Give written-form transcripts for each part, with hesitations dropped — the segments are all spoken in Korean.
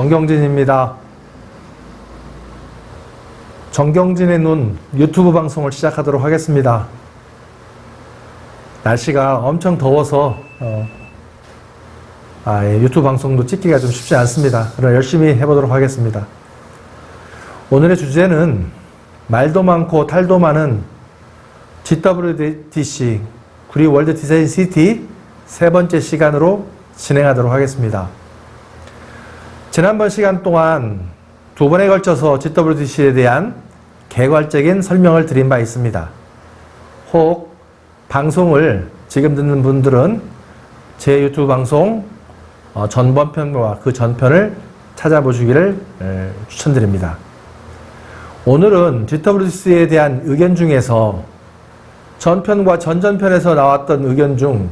정경진입니다. 정경진의 눈 유튜브 방송을 시작하도록 하겠습니다. 날씨가 엄청 더워서 유튜브 방송도 찍기가 좀 쉽지 않습니다. 그러나 열심히 해보도록 하겠습니다. 오늘의 주제는 말도 많고 탈도 많은 GWDC 구리 월드 디자인 시티 세 번째 시간으로 진행하도록 하겠습니다. 지난번 시간 동안 두 번에 걸쳐서 GWDC에 대한 개괄적인 설명을 드린 바 있습니다. 혹 방송을 지금 듣는 분들은 제 유튜브 방송 전번편과 그 전편을 찾아보시기를 추천드립니다. 오늘은 GWDC에 대한 의견 중에서 전편과 전전편에서 나왔던 의견 중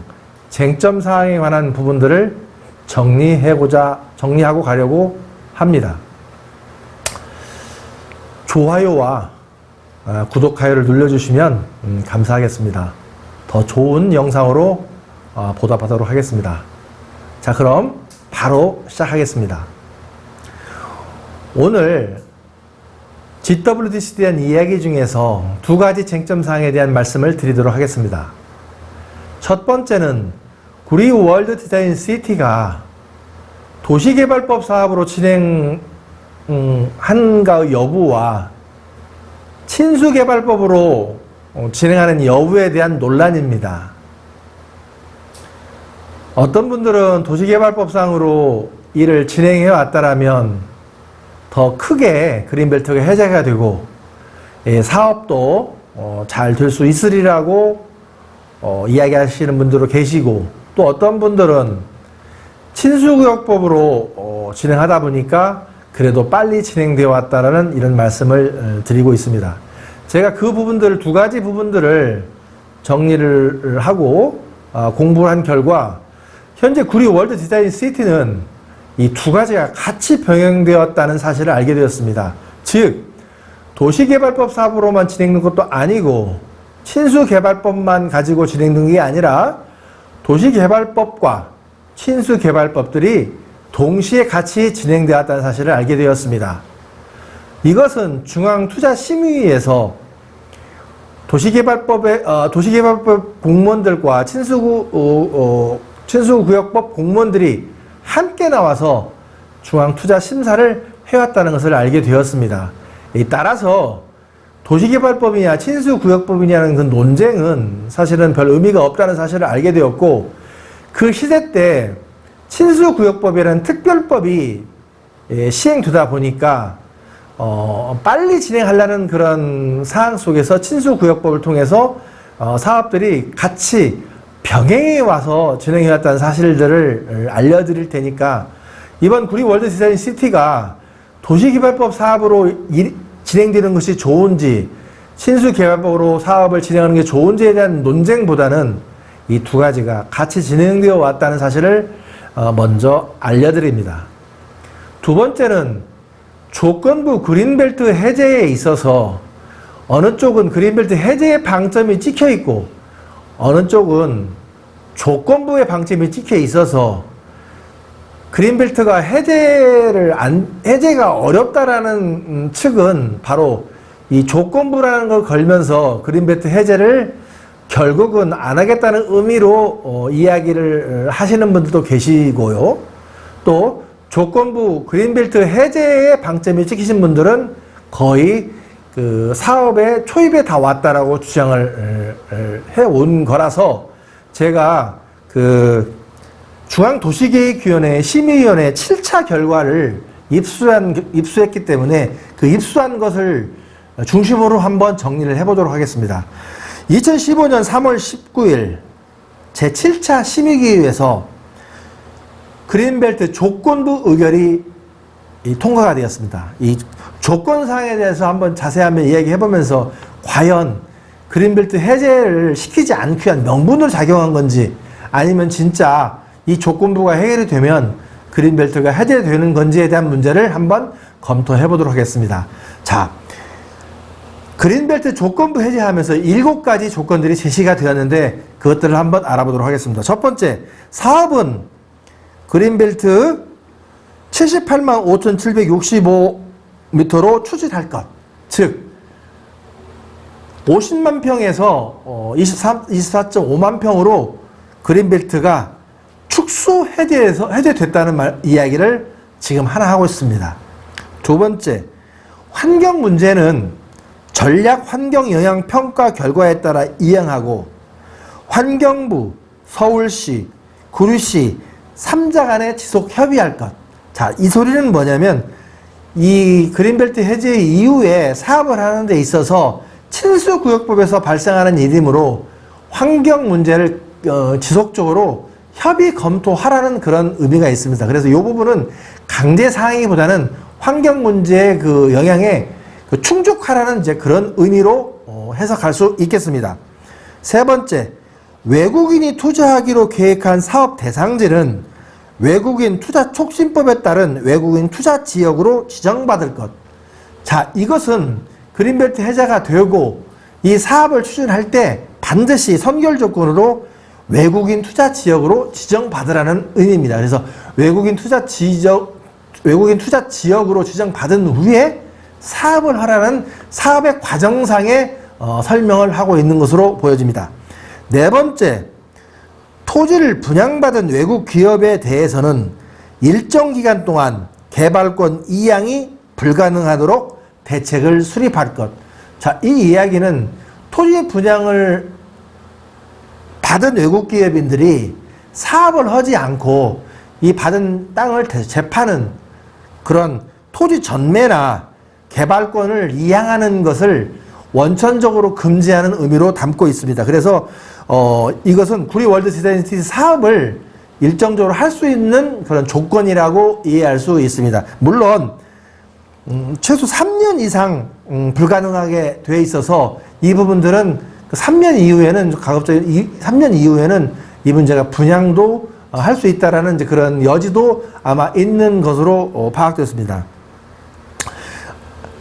쟁점 사항에 관한 부분들을 정리하고 가려고 합니다. 좋아요와 구독하기를 눌러주시면 감사하겠습니다. 더 좋은 영상으로 보답하도록 하겠습니다. 자, 그럼 바로 시작하겠습니다. 오늘 GWDC에 대한 이야기 중에서 두 가지 쟁점 사항에 대한 말씀을 드리도록 하겠습니다. 첫 번째는 구리 월드 디자인 시티가 도시개발법 사업으로 진행한가의 여부와 친수개발법으로 진행하는 여부에 대한 논란입니다. 어떤 분들은 도시개발법상으로 일을 진행해 왔다라면 더 크게 그린벨트가 해제가 되고 사업도 잘 될 수 있으리라고 이야기하시는 분들도 계시고, 또 어떤 분들은 친수구역법으로 진행하다 보니까 그래도 빨리 진행되어 왔다라는 이런 말씀을 드리고 있습니다. 제가 그 부분들, 두 가지 부분들을 정리를 하고 공부를 한 결과 현재 구리 월드 디자인 시티는 이 두 가지가 같이 병행되었다는 사실을 알게 되었습니다. 즉, 도시개발법 사업으로만 진행된 것도 아니고 친수개발법만 가지고 진행된 게 아니라 도시개발법과 친수개발법들이 동시에 같이 진행되었다는 사실을 알게 되었습니다. 이것은 중앙투자심의위에서 도시개발법 공무원들과 친수구역법 공무원들이 함께 나와서 중앙투자심사를 해왔다는 것을 알게 되었습니다. 따라서 도시개발법이냐 친수구역법이냐는 그 논쟁은 사실은 별 의미가 없다는 사실을 알게 되었고, 그 시대 때 친수구역법이라는 특별법이 시행되다 보니까 빨리 진행하려는 그런 상황 속에서 친수구역법을 통해서 사업들이 같이 병행해 와서 진행해 왔다는 사실들을 알려드릴 테니까, 이번 구리 월드 디자인 시티가 도시개발법 사업으로 진행되는 것이 좋은지 친수개발법으로 사업을 진행하는 게 좋은지에 대한 논쟁보다는 이 두 가지가 같이 진행되어 왔다는 사실을 먼저 알려드립니다. 두 번째는 조건부 그린벨트 해제에 있어서 어느 쪽은 그린벨트 해제의 방점이 찍혀 있고 어느 쪽은 조건부의 방점이 찍혀 있어서 그린벨트가 해제가 어렵다라는 측은 바로 이 조건부라는 걸 걸면서 그린벨트 해제를 결국은 안 하겠다는 의미로 이야기를 하시는 분들도 계시고요. 또 조건부 그린벨트 해제의 방점이 찍히신 분들은 거의 그 사업의 초입에 다 왔다라고 주장을 해온 거라서, 제가 그 중앙도시계획위원회 심의위원회 7차 결과를 입수했기 때문에 그 입수한 것을 중심으로 한번 정리를 해보도록 하겠습니다. 2015년 3월 19일 제7차 심의기회에서 그린벨트 조건부 의결이 통과가 되었습니다. 이 조건사항에 대해서 한번 자세하게 이야기해보면서 과연 그린벨트 해제를 시키지 않기 위한 명분으로 작용한 건지, 아니면 진짜 이 조건부가 해결이 되면 그린벨트가 해제되는 건지에 대한 문제를 한번 검토해 보도록 하겠습니다. 자, 그린벨트 조건부 해제하면서 7가지 조건들이 제시가 되었는데 그것들을 한번 알아보도록 하겠습니다. 첫 번째, 사업은 그린벨트 78만 5,765m로 추진할 것. 즉 50만 평에서 24.5만 평으로 그린벨트가 축소 해제됐다는 이야기를 지금 하나 하고 있습니다. 두 번째, 환경 문제는 전략 환경 영향 평가 결과에 따라 이행하고 환경부, 서울시, 구리시 3자 간에 지속 협의할 것. 자, 이 소리는 뭐냐면 이 그린벨트 해제 이후에 사업을 하는 데 있어서 친수구역법에서 발생하는 일이므로 환경 문제를 지속적으로 협의 검토하라는 그런 의미가 있습니다. 그래서 이 부분은 강제 사항이보다는 환경 문제의 그 영향에 충족하라는 이제 그런 의미로 해석할 수 있겠습니다. 세 번째, 외국인이 투자하기로 계획한 사업 대상지는 외국인 투자 촉진법에 따른 외국인 투자 지역으로 지정받을 것. 자, 이것은 그린벨트 해제가 되고 이 사업을 추진할 때 반드시 선결 조건으로 외국인 투자 지역으로 지정받으라는 의미입니다. 그래서 외국인 투자 지역으로 지정받은 후에 사업을 하라는 사업의 과정상의 설명을 하고 있는 것으로 보여집니다. 네 번째, 토지를 분양받은 외국 기업에 대해서는 일정 기간 동안 개발권 이양이 불가능하도록 대책을 수립할 것. 자, 이 이야기는 토지 분양을 받은 외국 기업인들이 사업을 하지 않고 이 받은 땅을 재파는 그런 토지 전매나 개발권을 이양하는 것을 원천적으로 금지하는 의미로 담고 있습니다. 그래서 이것은 구리 월드 디자인 사업을 일정적으로 할 수 있는 그런 조건이라고 이해할 수 있습니다. 물론 최소 3년 이상 불가능하게 돼 있어서 이 부분들은 3년 이후에는 가급적인 3년 이후에는 이 문제가 분양도 할 수 있다라는 이제 그런 여지도 아마 있는 것으로 파악됐습니다.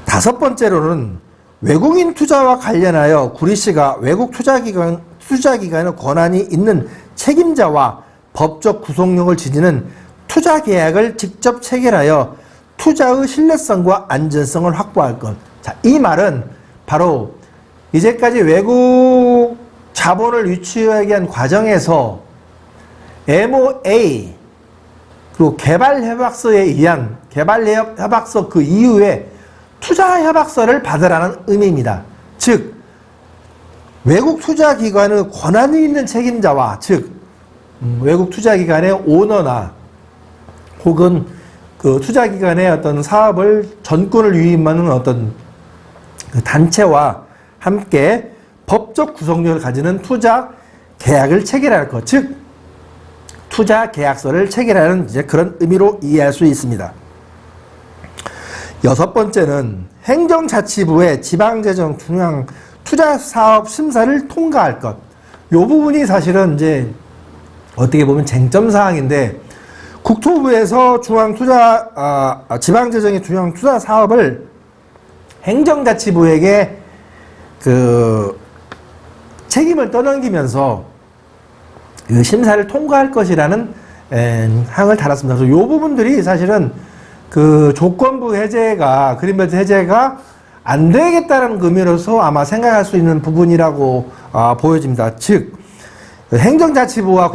다섯 번째로는 외국인 투자와 관련하여 구리시가 외국 투자기관의 권한이 있는 책임자와 법적 구속력을 지니는 투자 계약을 직접 체결하여 투자의 신뢰성과 안전성을 확보할 것. 자, 이 말은 바로 이제까지 외국 자본을 유치하기 위한 과정에서 MOA 그리고 개발협약서에 의한 개발협약서 그 이후에 투자협약서를 받으라는 의미입니다. 즉 외국 투자기관의 권한이 있는 책임자와 즉 외국 투자기관의 오너나 혹은 그 투자기관의 어떤 사업을 전권을 위임하는 어떤 그 단체와 함께 법적 구속력을 가지는 투자 계약을 체결할 것, 즉 투자 계약서를 체결하는 이제 그런 의미로 이해할 수 있습니다. 여섯 번째는 행정자치부의 지방재정 중앙 투자사업 심사를 통과할 것. 이 부분이 사실은 이제 어떻게 보면 쟁점사항인데 국토부에서 지방재정의 중앙 투자 사업을 행정자치부에게 그 책임을 떠넘기면서 그 심사를 통과할 것이라는 항을 달았습니다. 그래서 이 부분들이 사실은 그 조건부 해제가 그린벨트 해제가 안 되겠다는 의미로서 아마 생각할 수 있는 부분이라고 보여집니다. 즉 행정자치부와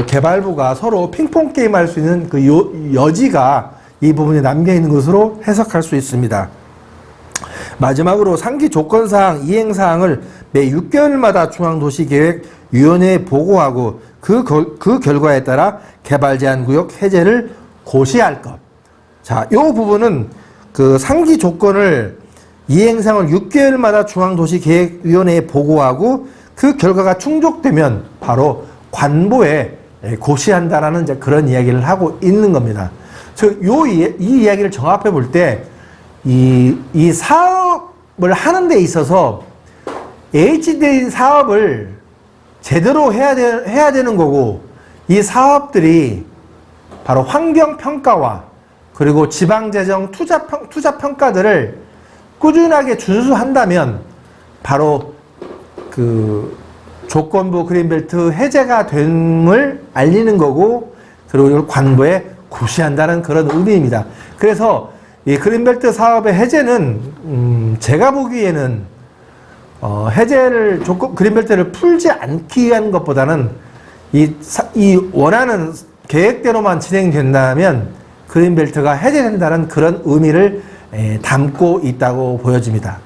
개발부가 서로 핑퐁 게임 할 수 있는 그 여지가 이 부분에 남겨 있는 것으로 해석할 수 있습니다. 마지막으로 상기 조건사항, 이행사항을 매 6개월마다 중앙도시계획위원회에 보고하고 그 결과에 따라 개발제한구역 해제를 고시할 것. 자, 이 부분은 그 상기 조건을 이행사항을 6개월마다 중앙도시계획위원회에 보고하고 그 결과가 충족되면 바로 관보에 고시한다라는 이제 그런 이야기를 하고 있는 겁니다. 이 이야기를 정합해 볼 때 이 사업을 하는 데 있어서 HD 사업을 제대로 해야 되는 거고 이 사업들이 바로 환경평가와 그리고 지방재정 투자평가들을 꾸준하게 준수한다면 바로 그 조건부 그린벨트 해제가 됨을 알리는 거고 그리고 이걸 관보에 고시한다는 그런 의미입니다. 그래서 이 그린벨트 사업의 해제는 제가 보기에는 해제를 그린벨트를 풀지 않기 위한 것보다는 이 원하는 계획대로만 진행된다면 그린벨트가 해제된다는 그런 의미를 담고 있다고 보여집니다.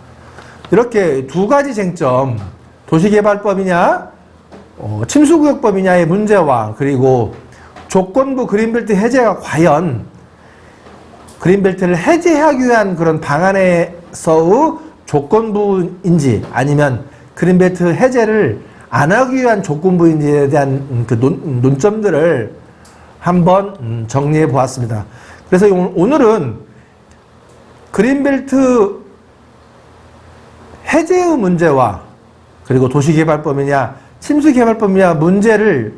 이렇게 두 가지 쟁점, 도시개발법이냐 침수구역법이냐의 문제와 그리고 조건부 그린벨트 해제가 과연 그린벨트를 해제하기 위한 그런 방안에서의 조건부인지 아니면 그린벨트 해제를 안 하기 위한 조건부인지에 대한 그 논점들을 한번 정리해 보았습니다. 그래서 오늘은 그린벨트 해제의 문제와 그리고 도시개발법이냐 침수개발법이냐 문제를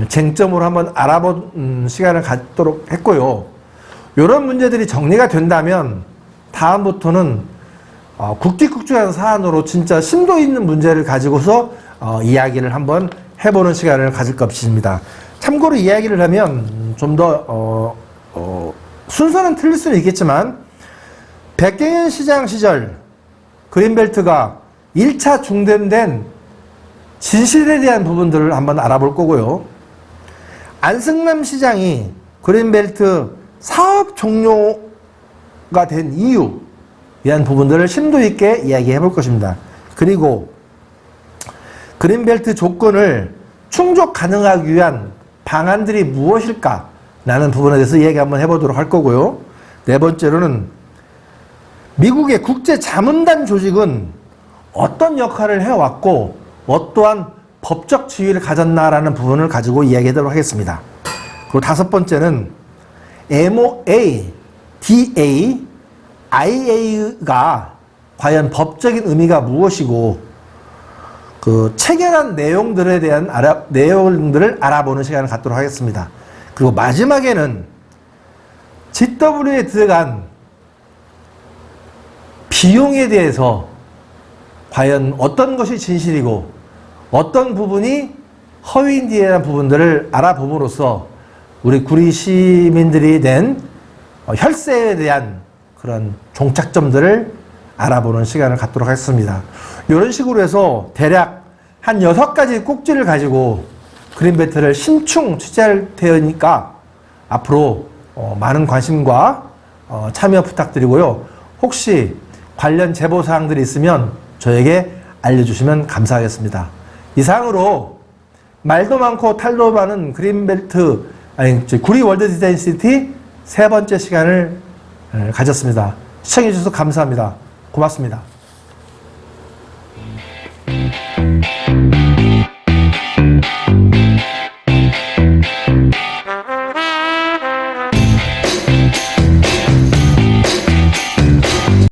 쟁점으로 한번 알아본 시간을 갖도록 했고요. 이런 문제들이 정리가 된다면 다음부터는 국기국조한 사안으로 진짜 심도 있는 문제를 가지고서 이야기를 한번 해보는 시간을 가질 것입니다. 참고로 이야기를 하면 좀 더 순서는 틀릴 수는 있겠지만 백경현 시장 시절 그린벨트가 1차 중단된 진실에 대한 부분들을 한번 알아볼 거고요. 안승남 시장이 그린벨트 사업 종료가 된 이유에 대한 부분들을 심도 있게 이야기해 볼 것입니다. 그리고 그린벨트 조건을 충족 가능하기 위한 방안들이 무엇일까? 라는 부분에 대해서 이야기 한번 해보도록 할 거고요. 네 번째로는 미국의 국제자문단 조직은 어떤 역할을 해왔고 어떠한 법적 지위를 가졌나라는 부분을 가지고 이야기하도록 하겠습니다. 그리고 다섯 번째는 MOA, DA, IA가 과연 법적인 의미가 무엇이고 그 체결한 내용들에 대한 내용들을 알아보는 시간을 갖도록 하겠습니다. 그리고 마지막에는 GW에 들어간 비용에 대해서 과연 어떤 것이 진실이고 어떤 부분이 허위인지에 대한 부분들을 알아봄으로써 우리 구리 시민들이 낸 혈세에 대한 그런 종착점들을 알아보는 시간을 갖도록 하겠습니다. 이런 식으로 해서 대략 한 6가지 꼭지를 가지고 그린벨트를 심층 취재할 테니까 앞으로 많은 관심과 참여 부탁드리고요. 혹시 관련 제보사항들이 있으면 저에게 알려주시면 감사하겠습니다. 이상으로 말도 많고 탈도 많은 그린벨트, 구리 월드 디자인 시티 세 번째 시간을 가졌습니다. 시청해주셔서 감사합니다. 고맙습니다.